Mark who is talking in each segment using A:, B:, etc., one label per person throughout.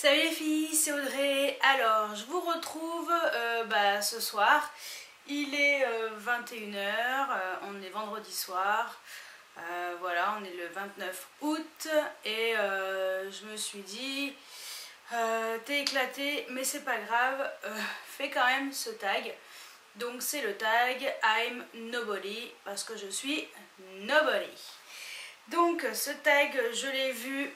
A: Salut les filles, c'est Audrey. Alors, je vous retrouve ce soir. Il est 21h, on est vendredi soir. Voilà, on est le 29 août et je me suis dit, t'es éclaté, mais c'est pas grave, fais quand même ce tag. Donc c'est le tag I'm Nobody parce que je suis Nobody. Donc ce tag, je l'ai vu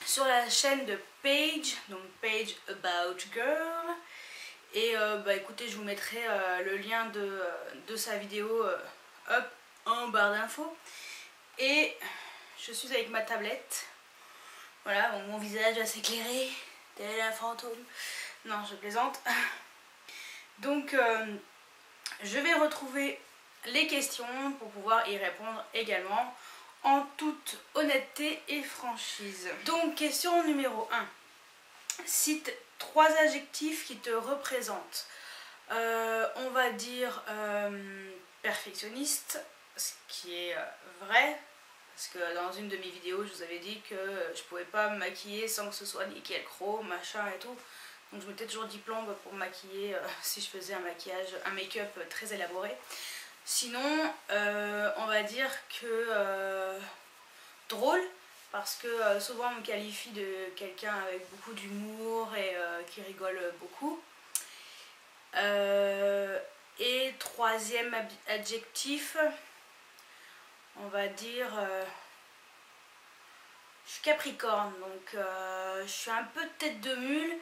A: sur la chaîne de Paige, donc Paige About Girl. Et écoutez, je vous mettrai le lien de sa vidéo hop, en barre d'infos. Et je suis avec ma tablette. Voilà, bon, mon visage va s'éclairer, tel un fantôme. Non, je plaisante. Donc, je vais retrouver les questions pour pouvoir y répondre également en toute honnêteté et franchise. Donc, question numéro 1. Cite 3 adjectifs qui te représentent. On va dire perfectionniste, ce qui est vrai, parce que dans une de mes vidéos, je vous avais dit que je pouvais pas me maquiller sans que ce soit nickel chrome, machin et tout. Donc je mettais toujours 10 plombes pour me maquiller si je faisais un maquillage, un make-up très élaboré. Sinon, on va dire que drôle, parce que souvent on me qualifie de quelqu'un avec beaucoup d'humour et qui rigole beaucoup. Et troisième adjectif, on va dire je suis Capricorne, donc je suis un peu tête de mule.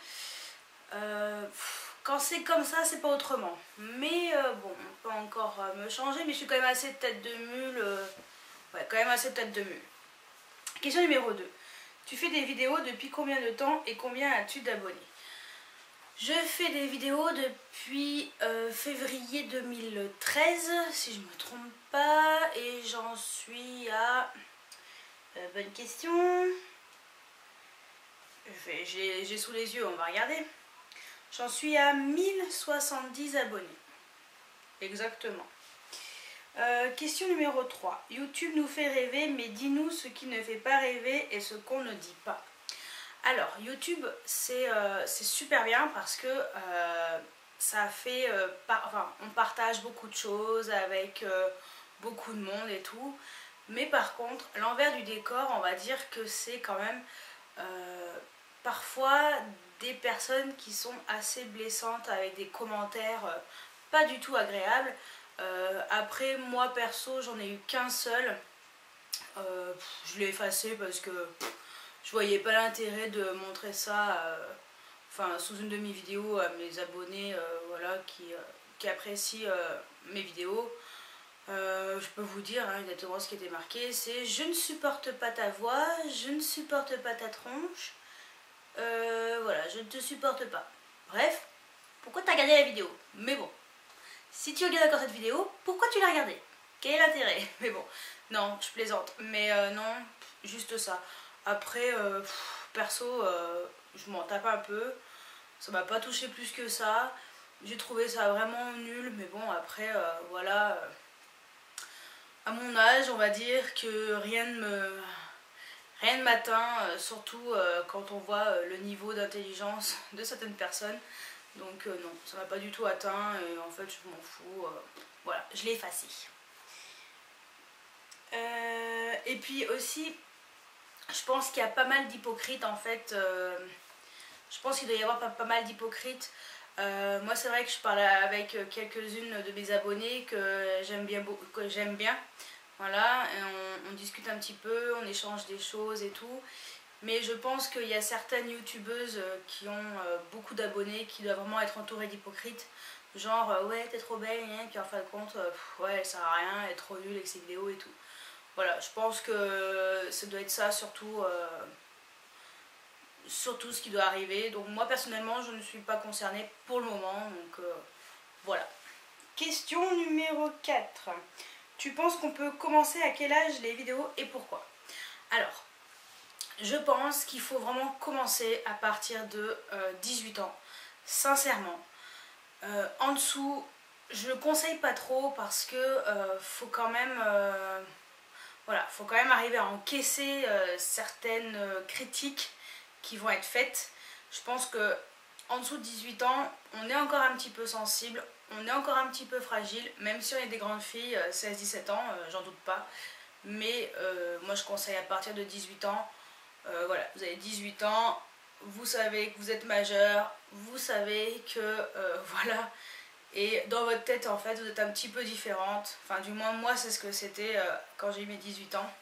A: Quand c'est comme ça, c'est pas autrement. Mais bon, on peut encore me changer, mais je suis quand même assez tête de mule. Ouais, quand même assez tête de mule. Question numéro 2. Tu fais des vidéos depuis combien de temps et combien as-tu d'abonnés? Je fais des vidéos depuis février 2013, si je ne me trompe pas, et j'en suis à... bonne question. J'ai sous les yeux, on va regarder. J'en suis à 1070 abonnés. Exactement. Question numéro 3. YouTube nous fait rêver, mais dis-nous ce qui ne fait pas rêver et ce qu'on ne dit pas. Alors, YouTube, c'est super bien parce que ça fait... on partage beaucoup de choses avec beaucoup de monde et tout. Mais par contre, l'envers du décor, on va dire que c'est quand même parfois des personnes qui sont assez blessantes avec des commentaires pas du tout agréables. Après, moi perso, j'en ai eu qu'un seul. Je l'ai effacé parce que je voyais pas l'intérêt de montrer ça sous une de mes vidéos à mes abonnés voilà, qui apprécient mes vidéos. Je peux vous dire exactement ce qui était marqué, c'est je ne supporte pas ta voix, je ne supporte pas ta tronche, voilà, je ne te supporte pas. Bref, pourquoi tu as regardé la vidéo? Mais bon, si tu regardes encore cette vidéo, pourquoi tu l'as regardée? Quel est l'intérêt? Mais bon, non, je plaisante, mais non, juste ça. Après, perso, je m'en tape un peu, ça m'a pas touché plus que ça, j'ai trouvé ça vraiment nul, mais bon, après, voilà... à mon âge, on va dire que rien ne m'atteint, surtout quand on voit le niveau d'intelligence de certaines personnes. Donc non, ça m'a pas du tout atteint et en fait je m'en fous. Voilà, je l'ai effacé. Et puis aussi, je pense qu'il y a pas mal d'hypocrites en fait. Je pense qu'il doit y avoir pas mal d'hypocrites. Moi c'est vrai que je parle avec quelques-unes de mes abonnés que j'aime bien, voilà, et on discute un petit peu, on échange des choses et tout, mais je pense qu'il y a certaines youtubeuses qui ont beaucoup d'abonnés qui doivent vraiment être entourées d'hypocrites, genre ouais t'es trop belle, et puis en fin de compte ouais elle sert à rien, elle est trop nulle avec ses vidéos et tout. Voilà, je pense que ça doit être ça surtout ce qui doit arriver. Donc moi personnellement je ne suis pas concernée pour le moment, donc voilà. Question numéro 4. Tu penses qu'on peut commencer à quel âge les vidéos et pourquoi? Alors, je pense qu'il faut vraiment commencer à partir de 18 ans, sincèrement. En dessous, je ne conseille pas trop parce que faut quand même... voilà, faut quand même arriver à encaisser certaines critiques qui vont être faites. Je pense que en dessous de 18 ans, on est encore un petit peu sensible, on est encore un petit peu fragile, même si on est des grandes filles, 16-17 ans, j'en doute pas. Mais moi je conseille à partir de 18 ans, voilà, vous avez 18 ans, vous savez que vous êtes majeur, vous savez que voilà, et dans votre tête en fait vous êtes un petit peu différente, enfin du moins moi c'est ce que c'était quand j'ai eu mes 18 ans.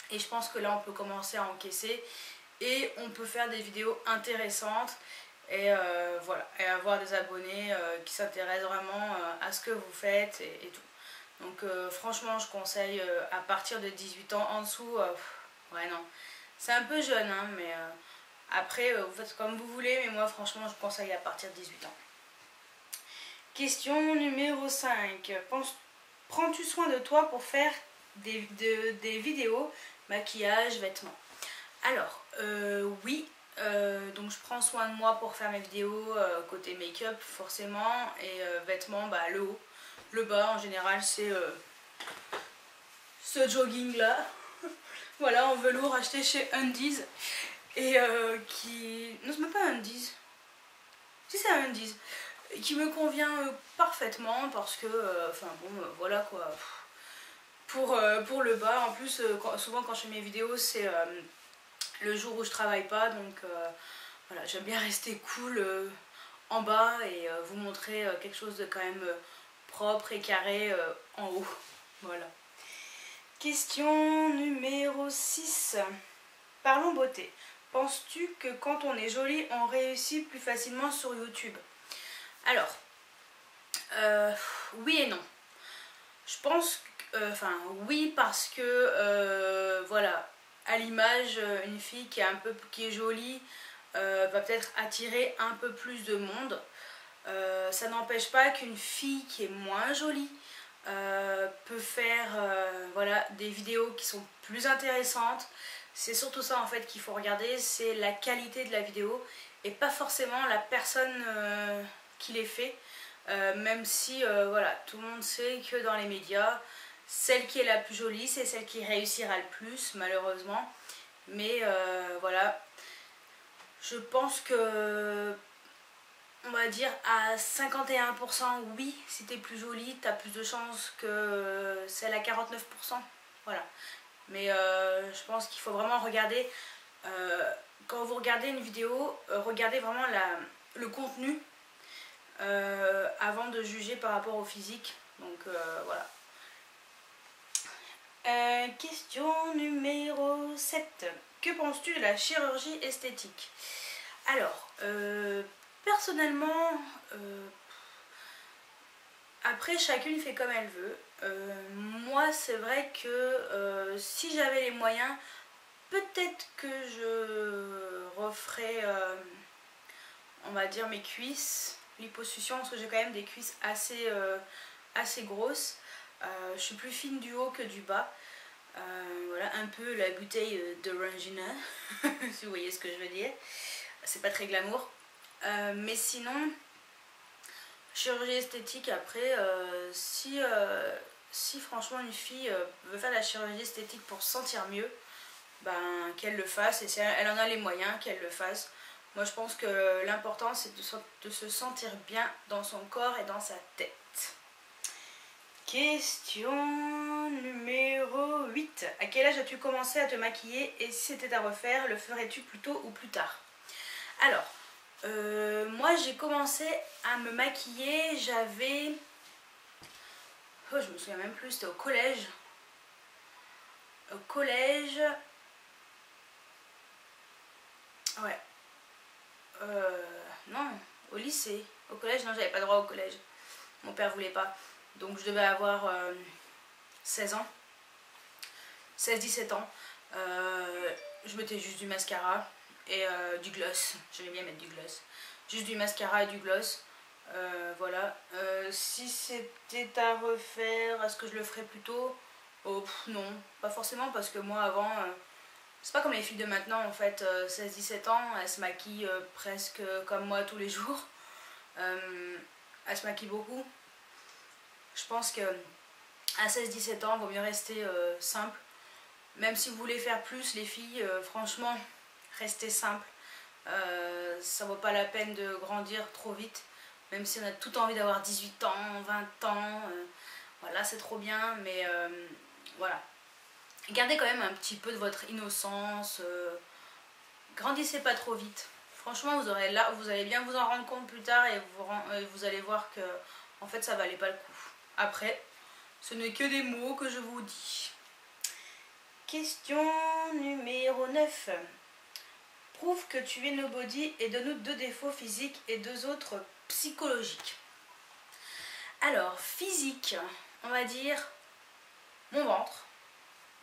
A: Et je pense que là on peut commencer à encaisser et on peut faire des vidéos intéressantes et voilà, et avoir des abonnés qui s'intéressent vraiment à ce que vous faites et tout. Donc franchement je conseille à partir de 18 ans, en dessous, ouais non, c'est un peu jeune hein, mais après vous faites comme vous voulez, mais moi franchement je conseille à partir de 18 ans. Question numéro 5. Prends-tu soin de toi pour faire des vidéos, maquillage, vêtements? Alors, oui, donc je prends soin de moi pour faire mes vidéos côté make-up forcément, et vêtements, bah, le haut. Le bas en général c'est ce jogging là, voilà, en velours acheté chez Undies, et qui... non c'est même pas Undies, si c'est Undies, qui me convient parfaitement parce que, enfin bon, voilà quoi. Pour le bas, en plus, souvent quand je fais mes vidéos, c'est le jour où je travaille pas, donc voilà, j'aime bien rester cool en bas et vous montrer quelque chose de quand même propre et carré en haut. Voilà. Question numéro 6. Parlons beauté. Penses-tu que quand on est jolie, on réussit plus facilement sur YouTube? Alors, oui et non. Je pense, enfin oui, parce que voilà, à l'image, une fille qui est jolie va peut-être attirer un peu plus de monde. Ça n'empêche pas qu'une fille qui est moins jolie peut faire voilà, des vidéos qui sont plus intéressantes. C'est surtout ça en fait qu'il faut regarder, c'est la qualité de la vidéo et pas forcément la personne qui les fait. Même si voilà, tout le monde sait que dans les médias, celle qui est la plus jolie, c'est celle qui réussira le plus, malheureusement. Mais voilà, je pense que, on va dire à 51%, oui, si t'es plus jolie, t'as plus de chances que celle à 49%. Voilà. Mais je pense qu'il faut vraiment regarder, quand vous regardez une vidéo, regardez vraiment le contenu avant de juger par rapport au physique. Donc voilà. Question numéro 7. Que penses-tu de la chirurgie esthétique? Alors, personnellement, après chacune fait comme elle veut. Moi c'est vrai que si j'avais les moyens, peut-être que je referais, on va dire, mes cuisses, liposuction, parce que j'ai quand même des cuisses assez grosses. Je suis plus fine du haut que du bas. Voilà, un peu la bouteille de Rangina, si vous voyez ce que je veux dire. C'est pas très glamour. Mais sinon, chirurgie esthétique, après, si franchement une fille veut faire la chirurgie esthétique pour se sentir mieux, ben qu'elle le fasse. Et si elle en a les moyens, qu'elle le fasse. Moi je pense que l'important c'est de se sentir bien dans son corps et dans sa tête. Question numéro 8. À quel âge as-tu commencé à te maquiller et si c'était à refaire, le ferais-tu plus tôt ou plus tard? Alors, moi j'ai commencé à me maquiller, j'avais... Oh, je me souviens même plus, c'était au collège. Au collège... Ouais. Non, au lycée. Au collège, non, j'avais pas droit au collège. Mon père voulait pas. Donc je devais avoir 16 ans. 16-17 ans. Je mettais juste du mascara et du gloss. J'aimais bien mettre du gloss. Juste du mascara et du gloss. Voilà. Si c'était à refaire, est-ce que je le ferais plus tôt? Oh, non, pas forcément, parce que moi avant... c'est pas comme les filles de maintenant en fait, 16-17 ans, elles se maquillent presque comme moi tous les jours. Elles se maquillent beaucoup. Je pense que à 16-17 ans, il vaut mieux rester simple. Même si vous voulez faire plus, les filles, franchement, restez simple. Ça vaut pas la peine de grandir trop vite, même si on a tout envie d'avoir 18 ans, 20 ans, voilà, c'est trop bien, mais voilà. Gardez quand même un petit peu de votre innocence, grandissez pas trop vite. Franchement, vous allez bien vous en rendre compte plus tard et vous allez voir que en fait ça valait pas le coup. Après, ce n'est que des mots que je vous dis. Question numéro 9. Prouve que tu es nobody et donne-nous 2 défauts physiques et 2 autres psychologiques. Alors, physique, on va dire mon ventre.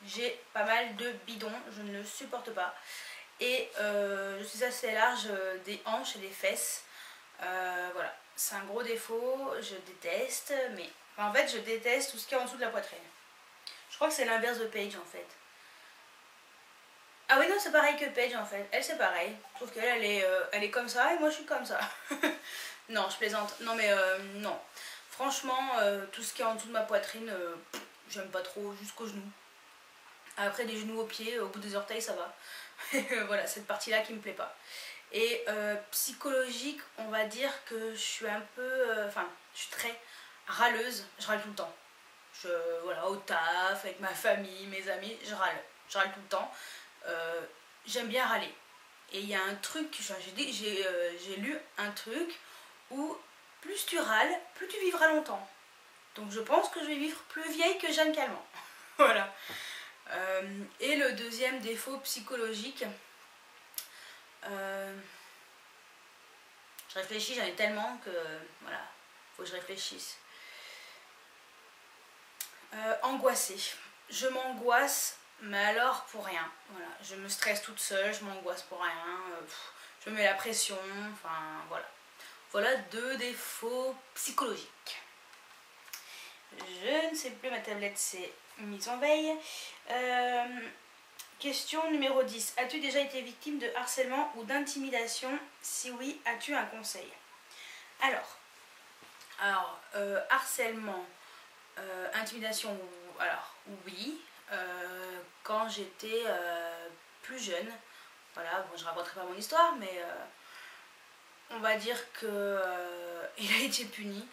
A: J'ai pas mal de bidons, je ne le supporte pas. Et je suis assez large des hanches et des fesses. Voilà, c'est un gros défaut, je déteste, mais en fait je déteste tout ce qui est en dessous de la poitrine. Je crois que c'est l'inverse de Paige en fait. Ah oui non, c'est pareil que Paige en fait, elle c'est pareil, sauf qu'elle elle est comme ça et moi je suis comme ça. Non, je plaisante, non mais non. Franchement, tout ce qui est en dessous de ma poitrine, j'aime pas trop, jusqu'aux genoux. Après des genoux aux pieds, au bout des orteils ça va. Voilà, cette partie-là qui me plaît pas. Et psychologique, on va dire que je suis un peu... Enfin, je suis très râleuse, je râle tout le temps. Voilà, au taf, avec ma famille, mes amis, je râle tout le temps. J'aime bien râler. Et il y a un truc, j'ai lu un truc où plus tu râles, plus tu vivras longtemps. Donc je pense que je vais vivre plus vieille que Jeanne Calment. Voilà. Et le deuxième défaut psychologique, je réfléchis, j'en ai tellement que voilà, faut que je réfléchisse. Angoissée. Je m'angoisse, mais alors pour rien. Voilà, je me stresse toute seule, je m'angoisse pour rien. Je mets la pression, enfin voilà. Voilà 2 défauts psychologiques. Je ne sais plus, ma tablette s'est mise en veille. Question numéro 10. As-tu déjà été victime de harcèlement ou d'intimidation? Si oui, as-tu un conseil? Alors harcèlement, intimidation, alors oui. Quand j'étais plus jeune, voilà, bon, je raconterai pas mon histoire, mais on va dire que il a été puni.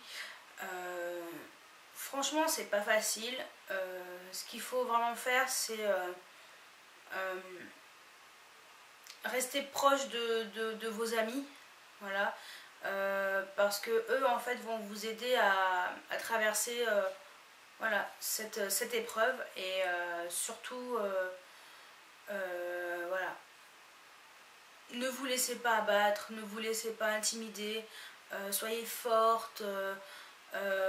A: Franchement, c'est pas facile. Ce qu'il faut vraiment faire, c'est rester proche de vos amis, voilà, parce que eux en fait vont vous aider à traverser voilà, cette épreuve et surtout voilà, ne vous laissez pas abattre, ne vous laissez pas intimider, soyez forte,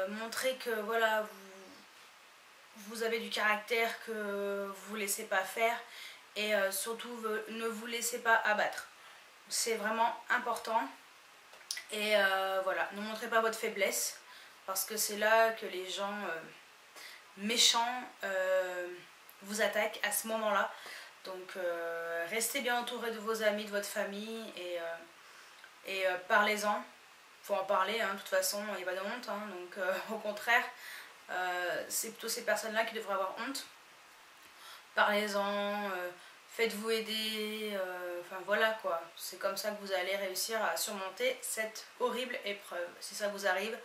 A: montrez que voilà, vous avez du caractère, que vous ne laissez pas faire et surtout ne vous laissez pas abattre. C'est vraiment important et voilà, ne montrez pas votre faiblesse parce que c'est là que les gens méchants vous attaquent à ce moment-là. Donc restez bien entouré de vos amis, de votre famille et parlez-en. Il faut en parler, hein, de toute façon, il n'y a pas de honte, hein, donc au contraire, c'est plutôt ces personnes-là qui devraient avoir honte. Parlez-en, faites-vous aider, enfin voilà quoi. C'est comme ça que vous allez réussir à surmonter cette horrible épreuve. Si ça vous arrive,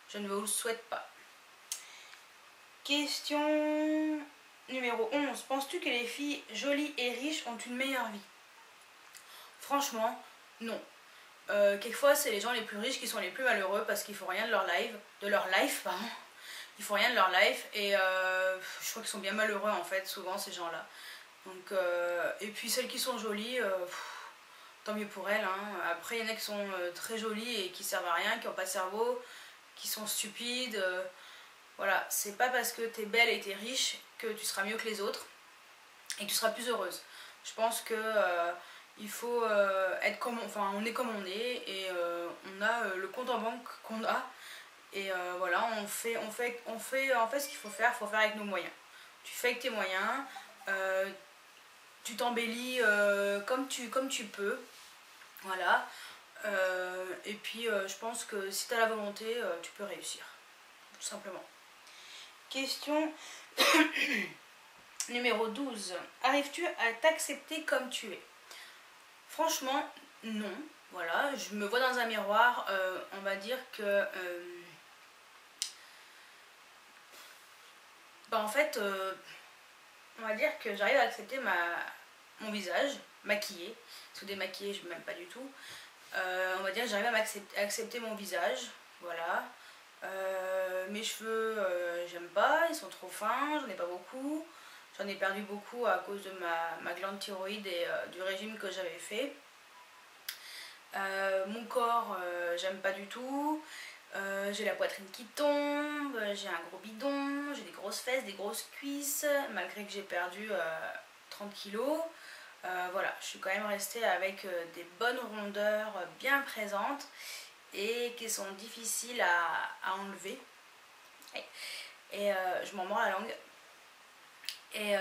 A: je ne vous le souhaite pas. Question numéro 11. Penses-tu que les filles jolies et riches ont une meilleure vie? Franchement, non. Quelquefois, c'est les gens les plus riches qui sont les plus malheureux parce qu'ils font rien de leur life, pardon. Ils font rien de leur life et je crois qu'ils sont bien malheureux en fait, souvent ces gens-là. Donc, et puis celles qui sont jolies, tant mieux pour elles. Hein. Après, il y en a qui sont très jolies et qui servent à rien, qui n'ont pas de cerveau, qui sont stupides. Voilà, c'est pas parce que tu es belle et tu es riche que tu seras mieux que les autres et que tu seras plus heureuse. Je pense que il faut être comme on est comme on est et on a le compte en banque qu'on a et voilà, on fait en fait ce qu'il faut faire avec nos moyens. Tu fais avec tes moyens, tu t'embellis comme tu peux, voilà, et puis je pense que si tu as la volonté, tu peux réussir, tout simplement. Question numéro 12. Arrives-tu à t'accepter comme tu es? Franchement, non, voilà, je me vois dans un miroir, on va dire que bah en fait, on va dire que j'arrive à accepter mon visage maquillé, parce que démaquillé je m'aime pas du tout. On va dire que j'arrive à accepter mon visage, voilà. Mes cheveux, j'aime pas, ils sont trop fins, j'en ai pas beaucoup. J'en ai perdu beaucoup à cause de ma glande thyroïde et du régime que j'avais fait. Mon corps, j'aime pas du tout. J'ai la poitrine qui tombe, j'ai un gros bidon, j'ai des grosses fesses, des grosses cuisses, malgré que j'ai perdu 30 kilos. Voilà, je suis quand même restée avec des bonnes rondeurs bien présentes et qui sont difficiles à enlever. Et je m'en mords la langue. Et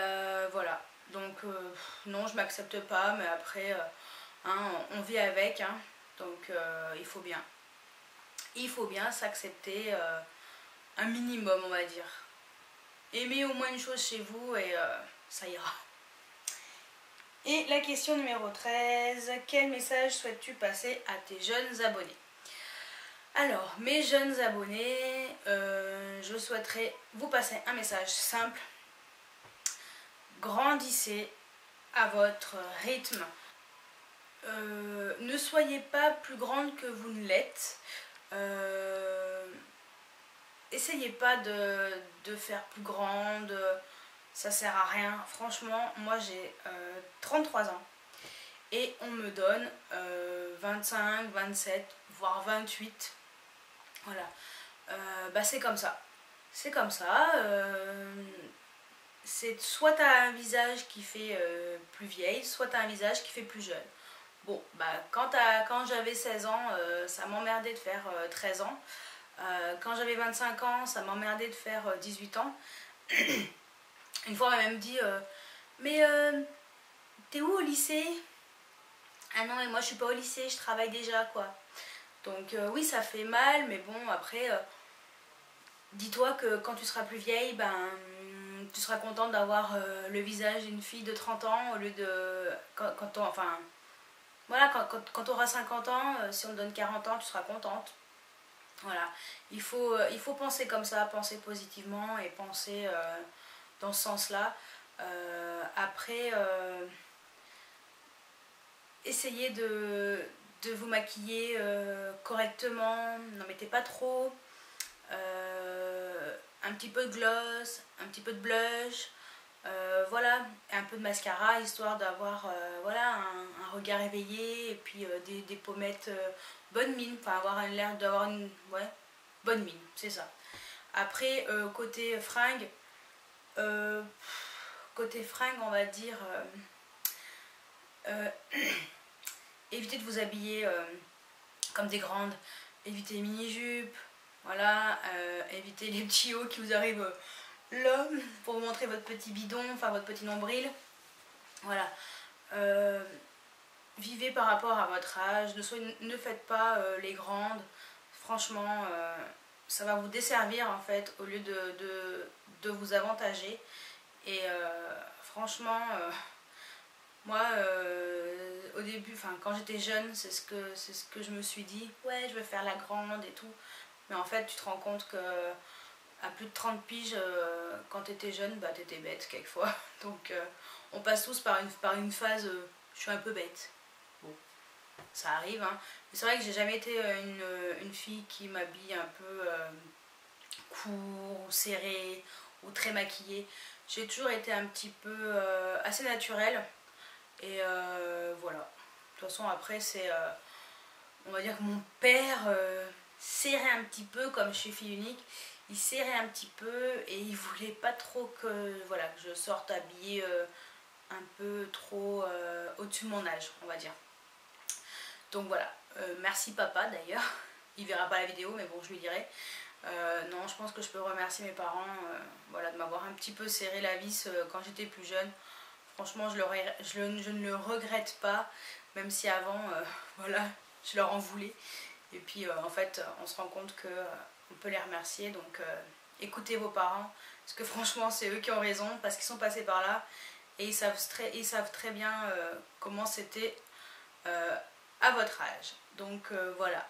A: voilà, donc non, je m'accepte pas, mais après, hein, on vit avec, hein, donc il faut bien s'accepter un minimum, on va dire. Aimez au moins une chose chez vous et ça ira. Et la question numéro 13, quel message souhaites-tu passer à tes jeunes abonnés? Alors, mes jeunes abonnés, je souhaiterais vous passer un message simple. Grandissez à votre rythme. Ne soyez pas plus grande que vous ne l'êtes. Essayez pas de faire plus grande, ça sert à rien. Franchement, moi j'ai 33 ans et on me donne 25, 27, voire 28. Voilà, bah c'est comme ça. C'est comme ça. C'est soit t'as un visage qui fait plus vieille, soit t'as un visage qui fait plus jeune. Bon, bah quand j'avais 16 ans, ça m'emmerdait de faire 13 ans. Quand j'avais 25 ans, ça m'emmerdait de faire 18 ans. Une fois, on m'a même dit mais t'es où au lycée? Ah non, mais moi je suis pas au lycée, je travaille déjà, quoi. Donc oui, ça fait mal, mais bon, après, dis-toi que quand tu seras plus vieille, ben tu seras contente d'avoir le visage d'une fille de 30 ans au lieu de... Enfin, voilà, quand tu auras 50 ans, si on te donne 40 ans, tu seras contente. Voilà, il faut penser comme ça, penser positivement et penser dans ce sens-là. Après, essayez de vous maquiller correctement, n'en mettez pas trop. Un petit peu de gloss, un petit peu de blush, voilà, un peu de mascara histoire d'avoir voilà, un regard éveillé et puis des pommettes bonne mine, enfin avoir l'air d'avoir une ouais, bonne mine, c'est ça. Après côté fringues, on va dire évitez de vous habiller comme des grandes, évitez les mini-jupes, voilà, évitez les petits hauts qui vous arrivent là pour vous montrer votre petit bidon, enfin votre petit nombril. Voilà. Vivez par rapport à votre âge, ne faites pas les grandes. Franchement, ça va vous desservir en fait au lieu de vous avantager. Et franchement, moi, au début, quand j'étais jeune, c'est ce que je me suis dit. Ouais, je vais faire la grande et tout. Mais en fait, tu te rends compte que à plus de 30 piges, quand t'étais jeune, bah t'étais bête quelquefois. Donc on passe tous par une phase, je suis un peu bête. Bon, ça arrive, hein. Mais c'est vrai que j'ai jamais été une fille qui m'habille un peu court ou serré ou très maquillée. J'ai toujours été un petit peu assez naturelle. Et voilà. De toute façon, après, c'est... on va dire que mon père serrait un petit peu, comme je suis fille unique. Il serrait un petit peu et il voulait pas trop que, voilà, que je sorte habillée un peu trop au-dessus de mon âge, on va dire. Donc voilà. Merci papa d'ailleurs. Il verra pas la vidéo, mais bon, je lui dirai. Non, je pense que je peux remercier mes parents voilà, de m'avoir un petit peu serré la vis quand j'étais plus jeune. Franchement, je ne le regrette pas, même si avant, voilà, je leur en voulais. Et puis, en fait, on se rend compte qu'on peut les remercier. Donc, écoutez vos parents, parce que franchement, c'est eux qui ont raison, parce qu'ils sont passés par là. Et ils savent très bien comment c'était à votre âge. Donc voilà.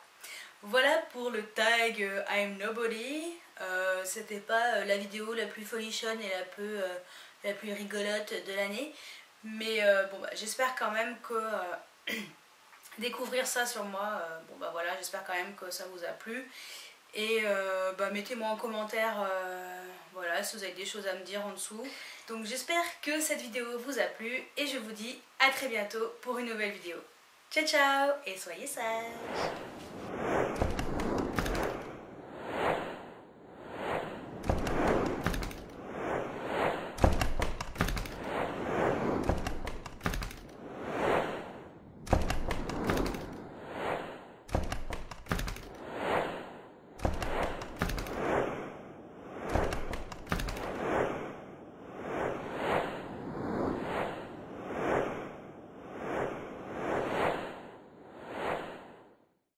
A: Voilà pour le tag I'm Nobody. C'était pas la vidéo la plus folichonne et la plus rigolote de l'année. Mais bon, bah, j'espère quand même que découvrir ça sur moi, bon bah voilà, j'espère quand même que ça vous a plu. Et bah, mettez-moi en commentaire voilà, si vous avez des choses à me dire en dessous. Donc j'espère que cette vidéo vous a plu et je vous dis à très bientôt pour une nouvelle vidéo. Ciao ciao et soyez sages.